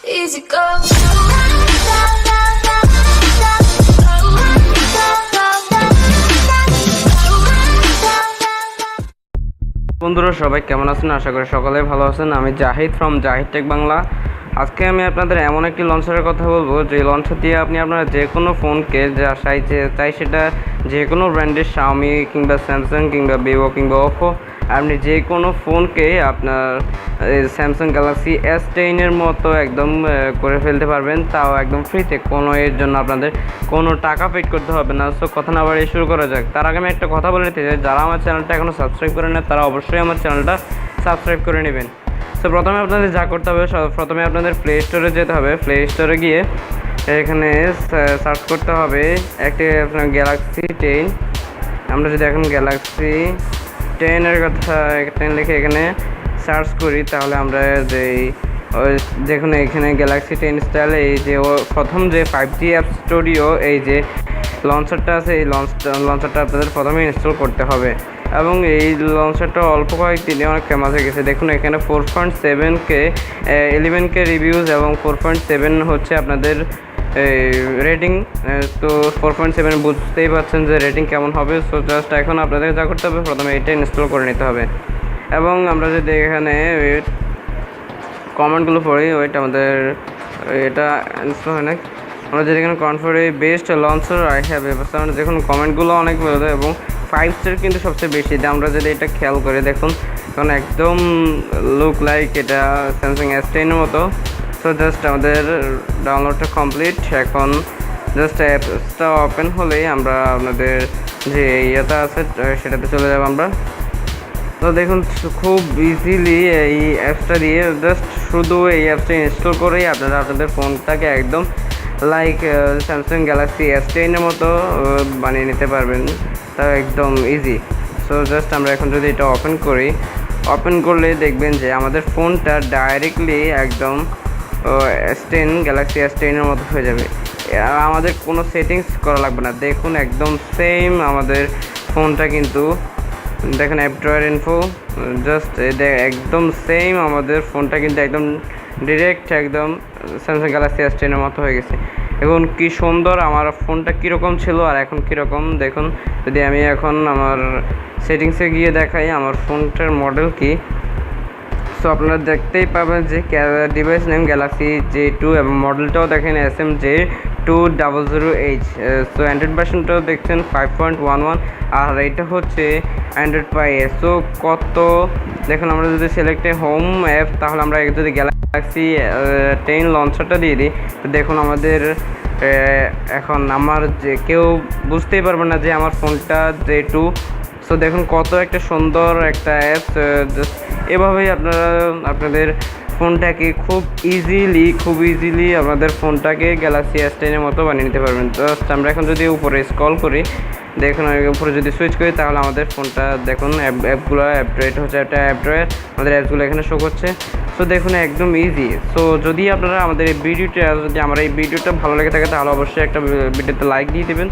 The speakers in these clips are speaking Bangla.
Easy go. বন্ধুরা সবাই কেমন আছেন? আশা করি সকলে ভালো আছেন। আমি জাহিদ ফ্রম জাহিদ টেক বাংলা। আজকে আমি আপনাদের এমন একটি লঞ্চারের কথা বলবো যে লঞ্চার দিয়ে আপনি আপনারা যে কোনো ফোনকে যা চাই সেটা যে কোনো ব্র্যান্ডের শাওমি কিংবা স্যামসাং কিংবা ভিভো কিংবা ওপো আপনি যে কোনো ফোনকে আপনার স্যামসাং গ্যালাক্সি S10 মতো একদম করে ফেলতে পারবেন, তাও একদম ফ্রিতে। কোনো এর জন্য আপনাদের কোনো টাকা পেড করতে হবে না। সো কথা না বাড়িয়ে শুরু করা যাক। তার আগে আমি একটা কথা বলে নিতে চাই, যারা আমার চ্যানেলটা এখনও সাবস্ক্রাইব করে না তারা অবশ্যই আমার চ্যানেলটা সাবস্ক্রাইব করে নেবেন। তো প্রথমে আপনাদের যা করতে হবে, প্রথমে আপনাদের প্লে স্টোরে যেতে হবে। প্লে স্টোরে গিয়ে এখানে সার্চ করতে হবে একটি আপনার গ্যালাক্সি 10। আমরা যদি এখন গ্যালাক্সি 10 কথা 10 লিখে এখানে সার্চ করি, তাহলে আমরা দেখুন এখানে গ্যালাক্সি 10 স্টাইল এই যে প্রথম যে 5G অ্যাপ স্টুডিও এই যে লঞ্চারটা আছে, এই লঞ্চারটা আপনাদের প্রথমে ইনস্টল করতে হবে। এবং এই লঞ্চারটা অল্প কয়েকদিনে অনেক ফেমাস হয়ে গেছে। দেখুন এখানে 4.7K 11K রিভিউজ এবং 4.7 হচ্ছে আপনাদের রেটিং। তো 4.7 বুঝতেই পারছেন যে রেটিং কেমন হবে। সো জাস্ট এখন আপনাদের যা করতে হবে, প্রথমে এটা ইনস্টল করে নিতে হবে। এবং আমরা যদি এখানে কমেন্টগুলো পড়ি, আমাদের এটা ইনস্টল হয় না। আমরা যদি এখানে কনফারে বেস্ট লঞ্চার আই হ্যাভ ব্যবস্থা, আমরা দেখুন কমেন্টগুলো অনেক বলতে এবং 5 স্টার কিন্তু সবচেয়ে বেশি। আমরা যদি এটা খেয়াল করে দেখুন, কারণ একদম লুক লাইক এটা স্যামসাং S10 মতো। সো জাস্ট আমাদের ডাউনলোডটা কমপ্লিট। এখন জাস্ট অ্যাপসটা ওপেন হলেই আমরা আপনাদের যে ইয়েটা আছে সেটাতে চলে যাব আমরা। তো দেখুন খুব ইজিলি এই অ্যাপসটা দিয়ে জাস্ট শুধু এই অ্যাপসটা ইনস্টল করেই আপনারা আপনাদের ফোনটাকে একদম লাইক স্যামসাং গ্যালাক্সি S10 মতো বানিয়ে নিতে পারবেন। তা একদম ইজি। সো জাস্ট আমরা এখন যদি এটা ওপেন করলে দেখবেন যে আমাদের ফোনটা ডাইরেক্টলি একদম গ্যালাক্সি S10 মতো হয়ে যাবে। আমাদের কোনো সেটিংস করা লাগবে না। দেখুন একদম সেম আমাদের ফোনটা কিন্তু দেখেন অ্যাপড্রয়ের ইনফো জাস্ট একদম সেম আমাদের ফোনটা কিন্তু একদম ডিরেক্ট একদম স্যামসাং গ্যালাক্সি S10 মতো হয়ে গেছে। এখন কি সুন্দর আমার ফোনটা কীরকম ছিল আর এখন কীরকম দেখুন। যদি আমি এখন আমার সেটিংসে গিয়ে দেখাই আমার ফোনটার মডেল কি, সো আপনারা দেখতেই পাবেন যে ডিভাইস নেম গ্যালাক্সি J2 এবং মডেলটাও দেখেন SM-J200H। সো অ্যান্ড্রয়েড ভার্সনটাও দেখছেন 5.11 আর এটা হচ্ছে অ্যান্ড্রয়েড পাই। সো কত দেখুন, আমরা যদি সিলেক্টে হোম অ্যাপ, তাহলে আমরা যদি গ্যালাক্সি 10 লঞ্চারটা দিয়ে দিই, তো দেখুন আমাদের এখন আমার যে কেউ বুঝতেই পারবে না যে আমার ফোনটা J2। সো দেখুন কত একটা সুন্দর একটা অ্যাপ। এভাবেই আপনারা আপনাদের ফোনটাকে খুব ইজিলি আপনাদের ফোনটাকে গ্যালাক্সি S10 মতো বানিয়ে নিতে পারবেন। জাস্ট আমরা এখন যদি উপরে স্ক্রল করি, দেখুন উপরে যদি সুইচ করি, তাহলে আমাদের ফোনটা দেখুন অ্যাপগুলো এটা হচ্ছে একটা অ্যাপড্রয়ার, আমাদের অ্যাপসগুলো এখানে শো করছে। সো দেখুন একদম ইজি। সো যদি আপনারা আমাদের এই ভিডিওটা ভালো লেগে থাকে, তাহলে অবশ্যই একটা ভিডিওতে লাইক দিয়ে দেবেন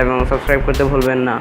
এবং সাবস্ক্রাইব করতে ভুলবেন না।